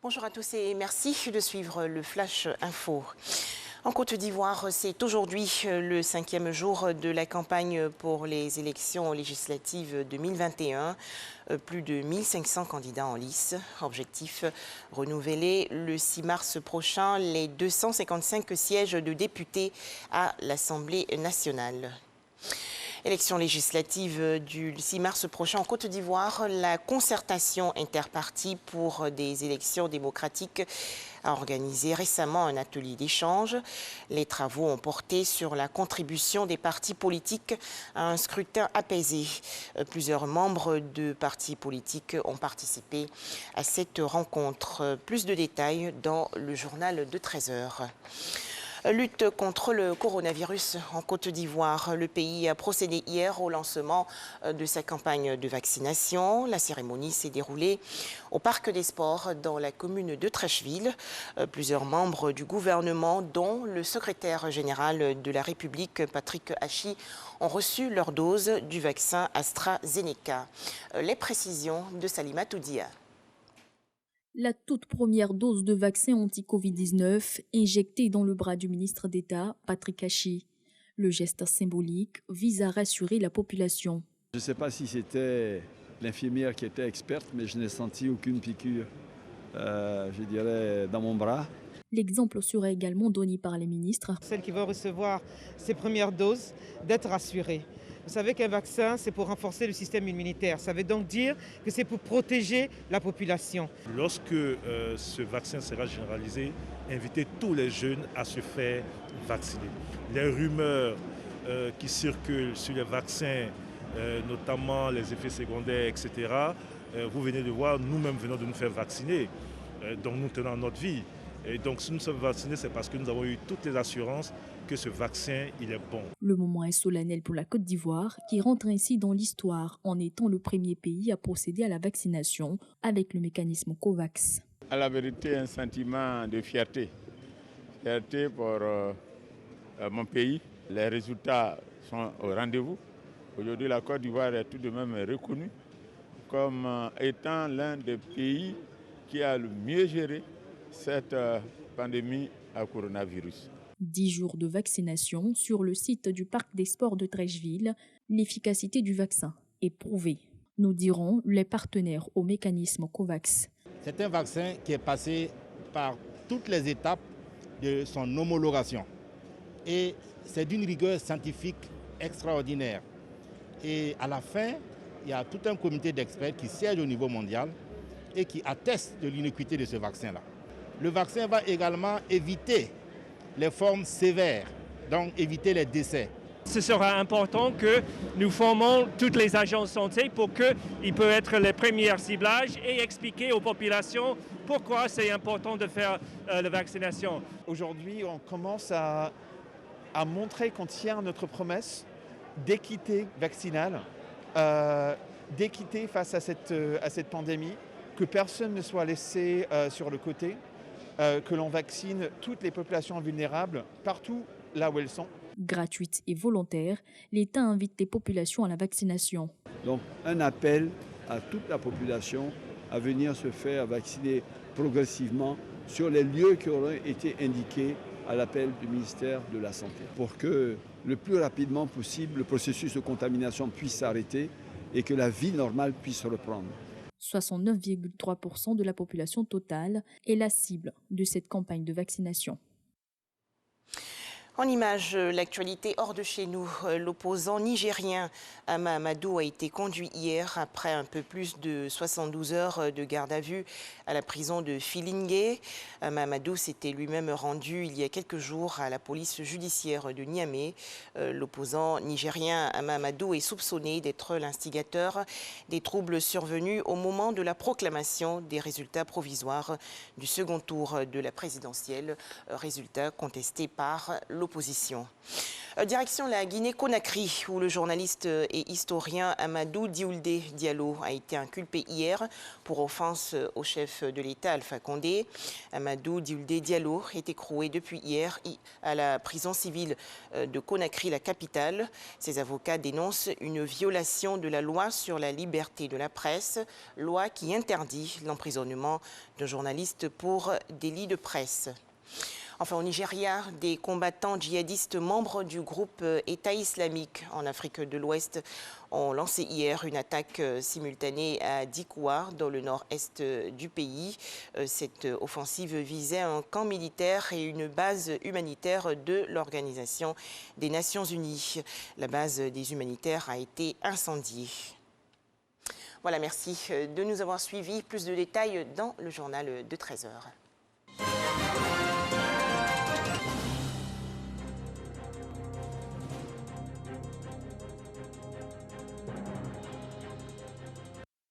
Bonjour à tous et merci de suivre le Flash Info. En Côte d'Ivoire, c'est aujourd'hui le 5e jour de la campagne pour les élections législatives 2021. Plus de 1500 candidats en lice. Objectif, renouveler le 6 mars prochain les 255 sièges de députés à l'Assemblée nationale. Élection législative du 6 mars prochain en Côte d'Ivoire, la concertation interpartie pour des élections démocratiques a organisé récemment un atelier d'échange. Les travaux ont porté sur la contribution des partis politiques à un scrutin apaisé. Plusieurs membres de partis politiques ont participé à cette rencontre. Plus de détails dans le journal de 13 h. Lutte contre le coronavirus en Côte d'Ivoire. Le pays a procédé hier au lancement de sa campagne de vaccination. La cérémonie s'est déroulée au Parc des Sports dans la commune de Treichville. Plusieurs membres du gouvernement, dont le secrétaire général de la République, Patrick Hachi, ont reçu leur dose du vaccin AstraZeneca. Les précisions de Salima Toudia. La toute première dose de vaccin anti-Covid-19 injectée dans le bras du ministre d'État, Patrick Hachi. Le geste symbolique vise à rassurer la population. Je ne sais pas si c'était l'infirmière qui était experte, mais je n'ai senti aucune piqûre, je dirais, dans mon bras. L'exemple sera également donné par les ministres. Celle qui va recevoir ses premières doses, d'être rassurée. Vous savez qu'un vaccin, c'est pour renforcer le système immunitaire. Ça veut donc dire que c'est pour protéger la population. Lorsque ce vaccin sera généralisé, invitez tous les jeunes à se faire vacciner. Les rumeurs qui circulent sur les vaccins, notamment les effets secondaires, etc., vous venez de voir, nous-mêmes venons de nous faire vacciner. Donc nous tenons notre vie. Et donc si nous sommes vaccinés, c'est parce que nous avons eu toutes les assurances que ce vaccin, il est bon. Le moment est solennel pour la Côte d'Ivoire, qui rentre ainsi dans l'histoire en étant le premier pays à procéder à la vaccination avec le mécanisme COVAX. À la vérité, un sentiment de fierté. Fierté pour mon pays. Les résultats sont au rendez-vous. Aujourd'hui, la Côte d'Ivoire est tout de même reconnue comme étant l'un des pays qui a le mieux géré cette pandémie à coronavirus. 10 jours de vaccination sur le site du Parc des Sports de Treichville. L'efficacité du vaccin est prouvée, nous diront les partenaires au mécanisme COVAX. C'est un vaccin qui est passé par toutes les étapes de son homologation. Et c'est d'une rigueur scientifique extraordinaire. Et à la fin, il y a tout un comité d'experts qui siège au niveau mondial et qui atteste de l'innocuité de ce vaccin-là. Le vaccin va également éviter les formes sévères, donc éviter les décès. Ce sera important que nous formons toutes les agences de santé pour qu'ils puissent être les premiers ciblages et expliquer aux populations pourquoi c'est important de faire la vaccination. Aujourd'hui, on commence à montrer qu'on tient notre promesse d'équité vaccinale, d'équité face à cette pandémie, que personne ne soit laissé sur le côté. Que l'on vaccine toutes les populations vulnérables partout là où elles sont. Gratuite et volontaire, l'État invite les populations à la vaccination. Donc un appel à toute la population à venir se faire vacciner progressivement sur les lieux qui auraient été indiqués à l'appel du ministère de la Santé, pour que le plus rapidement possible le processus de contamination puisse s'arrêter et que la vie normale puisse reprendre. 69,3% de la population totale est la cible de cette campagne de vaccination. En image, l'actualité hors de chez nous. L'opposant nigérien Ama Amadou a été conduit hier après un peu plus de 72 heures de garde à vue à la prison de Filingué. Ama Amadou s'était lui-même rendu il y a quelques jours à la police judiciaire de Niamey. L'opposant nigérien Ama Amadou est soupçonné d'être l'instigateur des troubles survenus au moment de la proclamation des résultats provisoires du second tour de la présidentielle, résultats contestés par l'opposition. l'opposition. Direction la Guinée-Conakry, où le journaliste et historien Amadou Dioulde Diallo a été inculpé hier pour offense au chef de l'État, Alpha Condé. Amadou Dioulde Diallo est écroué depuis hier à la prison civile de Conakry, la capitale. Ses avocats dénoncent une violation de la loi sur la liberté de la presse, loi qui interdit l'emprisonnement d'un journaliste pour délit de presse. Enfin, au Nigeria, des combattants djihadistes membres du groupe État islamique en Afrique de l'Ouest ont lancé hier une attaque simultanée à Dikwa, dans le nord-est du pays. Cette offensive visait un camp militaire et une base humanitaire de l'Organisation des Nations Unies. La base des humanitaires a été incendiée. Voilà, merci de nous avoir suivis. Plus de détails dans le journal de 13h.